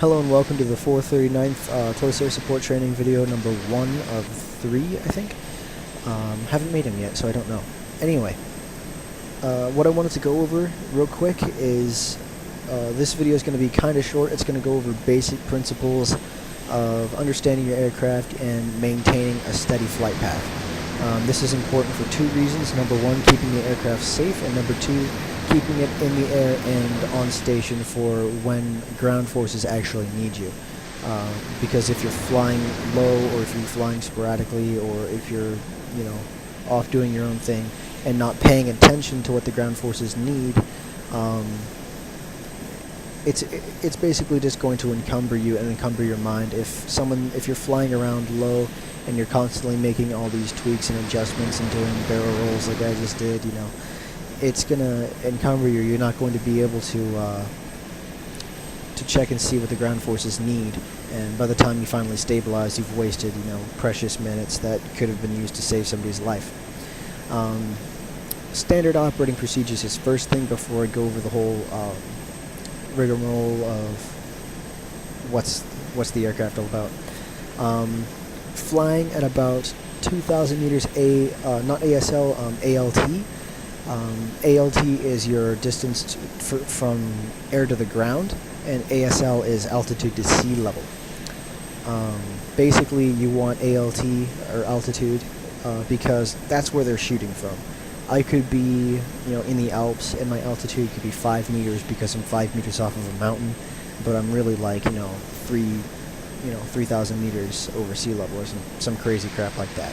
Hello and welcome to the 439th Close Air Support Training video number 1 of 3, I think. Haven't made them yet, so I don't know. Anyway, what I wanted to go over real quick is this video is going to be kind of short. It's going to go over basic principles of understanding your aircraft and maintaining a steady flight path. This is important for two reasons. Number one, keeping the aircraft safe, and number two, keeping it in the air and on station for when ground forces actually need you. Because if you're flying low, or if you're flying sporadically, or if you're, off doing your own thing and not paying attention to what the ground forces need, it's basically just going to encumber you and encumber your mind. If you're flying around low and you're constantly making all these tweaks and adjustments and doing barrel rolls like I just did, it's gonna encumber you. You're not going to be able to check and see what the ground forces need, and by the time you finally stabilize, you've wasted precious minutes that could have been used to save somebody's life. Standard operating procedures is first thing before I go over the whole rigmarole of what's the aircraft all about. Flying at about 2,000 meters, not ASL, ALT. ALT is your distance from air to the ground, and ASL is altitude to sea level. Basically, you want ALT, or altitude, because that's where they're shooting from. I could be, in the Alps, and my altitude could be 5 meters because I'm 5 meters off of a mountain, but I'm really like, 3,000 meters over sea level, or some crazy crap like that.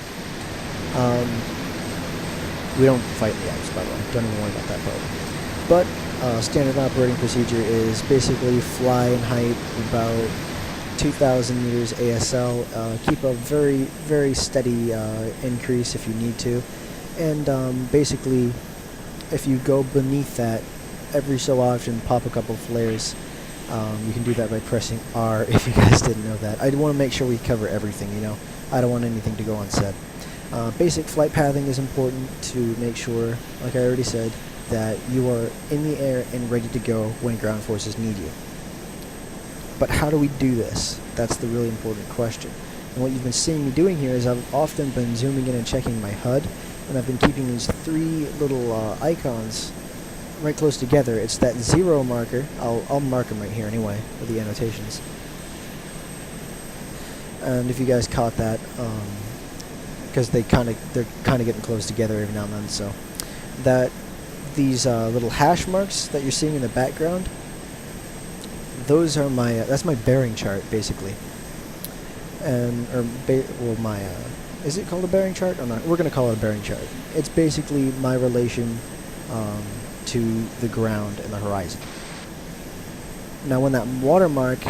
We don't fight in the Alps, by the way. Don't even worry about that part. But standard operating procedure is basically fly in height about 2,000 meters ASL. Keep a very, very steady increase if you need to. And basically, if you go beneath that, every so often pop a couple flares. You can do that by pressing R if you guys didn't know that. I want to make sure we cover everything, I don't want anything to go unsaid. Basic flight pathing is important to make sure, like I already said, that you are in the air and ready to go when ground forces need you. But how do we do this? That's the really important question. And what you've been seeing me doing here is I've often been zooming in and checking my HUD, and I've been keeping these three little icons right close together. It's that 0 marker. I'll mark them right here anyway with the annotations. And if you guys caught that, because they're kind of getting close together every now and then. So that these little hash marks that you're seeing in the background, those are my that's my bearing chart basically, and is it called a bearing chart or not? We're gonna call it a bearing chart. It's basically my relation to the ground and the horizon. Now, when that watermark,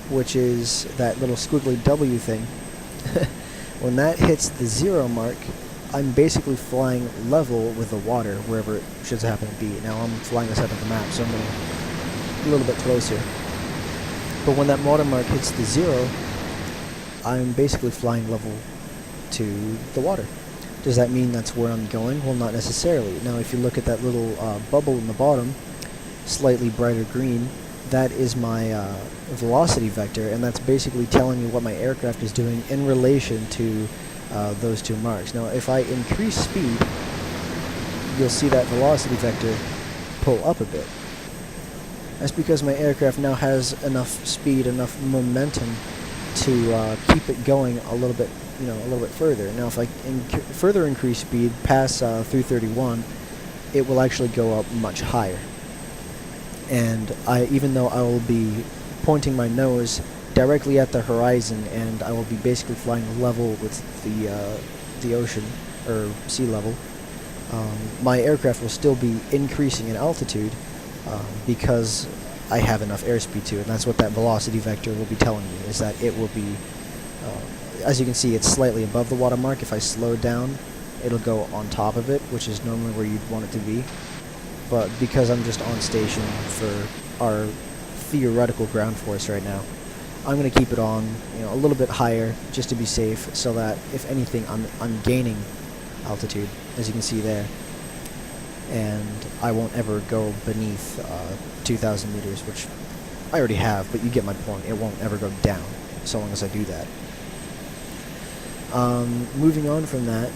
which is that little squiggly W thing, when that hits the 0 mark, I'm basically flying level with the water wherever it should happen to be. Now I'm flying this out of the map, so I'm going a little bit closer. But when that watermark hits the 0, I'm basically flying level to the water. Does that mean that's where I'm going? Well, not necessarily. Now, if you look at that little bubble in the bottom, slightly brighter green, that is my velocity vector, and that's basically telling you what my aircraft is doing in relation to those two marks. Now, if I increase speed, you'll see that velocity vector pull up a bit. That's because my aircraft now has enough speed, enough momentum to keep it going a little bit further. Now, if I further increase speed past 331, it will actually go up much higher. And even though I will be pointing my nose directly at the horizon, and I will be basically flying level with the ocean or sea level, my aircraft will still be increasing in altitude because I have enough airspeed to, and that's what that velocity vector will be telling me, is that it will be, as you can see, it's slightly above the watermark. If I slow down, it'll go on top of it, which is normally where you'd want it to be. But because I'm just on station for our theoretical ground force right now, I'm going to keep it on a little bit higher just to be safe, so that if anything, I'm gaining altitude, as you can see there. and I won't ever go beneath 2,000 meters, which I already have, but you get my point. It won't ever go down so long as I do that. Moving on from that,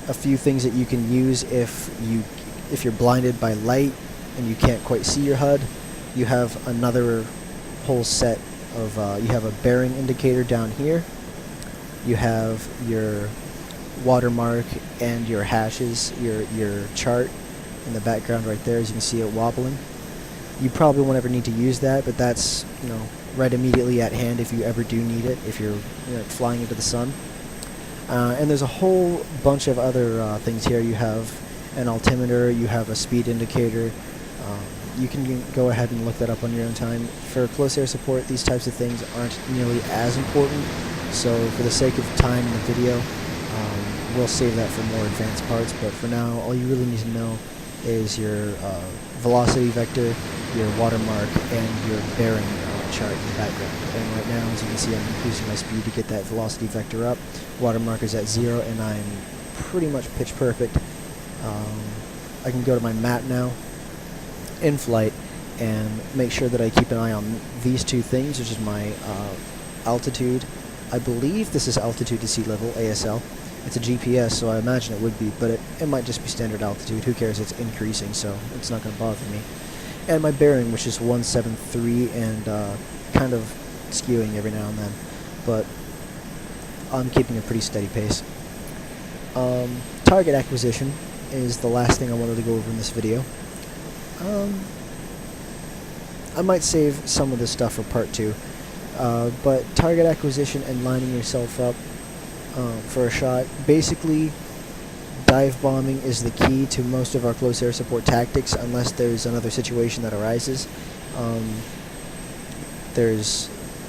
a few things that you can use if you're blinded by light and you can't quite see your HUD. You have another whole set of you have a bearing indicator down here. You have your watermark and your hashes, your chart in the background right there, as you can see it wobbling. You probably won't ever need to use that, but that's, you know, right immediately at hand if you ever do need it, if you're, you know, flying into the sun. And there's a whole bunch of other things here. You have an altimeter, you have a speed indicator. You can go ahead and look that up on your own time. For close air support, these types of things aren't nearly as important, so for the sake of time in the video, we'll save that for more advanced parts. But for now, all you really need to know is your velocity vector, your watermark, and your bearing chart in the background. And right now, as you can see, I'm increasing my speed to get that velocity vector up. Watermark is at 0, and I'm pretty much pitch perfect. I can go to my map now, in flight, and make sure that I keep an eye on these two things, which is my altitude. I believe this is altitude to sea level, ASL. It's a GPS, so I imagine it would be, but it might just be standard altitude. Who cares? It's increasing, so it's not going to bother me. And my bearing, which is 173, and kind of skewing every now and then, but I'm keeping a pretty steady pace. Target acquisition is the last thing I wanted to go over in this video. I might save some of this stuff for part 2, but target acquisition and lining yourself up for a shot. Basically, dive bombing is the key to most of our close air support tactics, unless there's another situation that arises. There's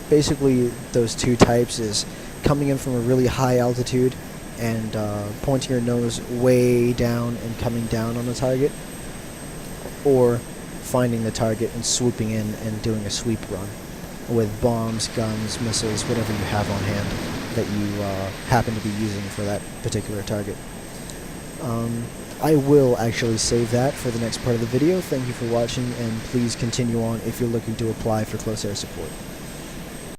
basically those two types: is coming in from a really high altitude and pointing your nose way down and coming down on the target, or finding the target and swooping in and doing a sweep run with bombs, guns, missiles, whatever you have on hand that you happen to be using for that particular target. I will actually save that for the next part of the video. Thank you for watching, and please continue on if you're looking to apply for close air support.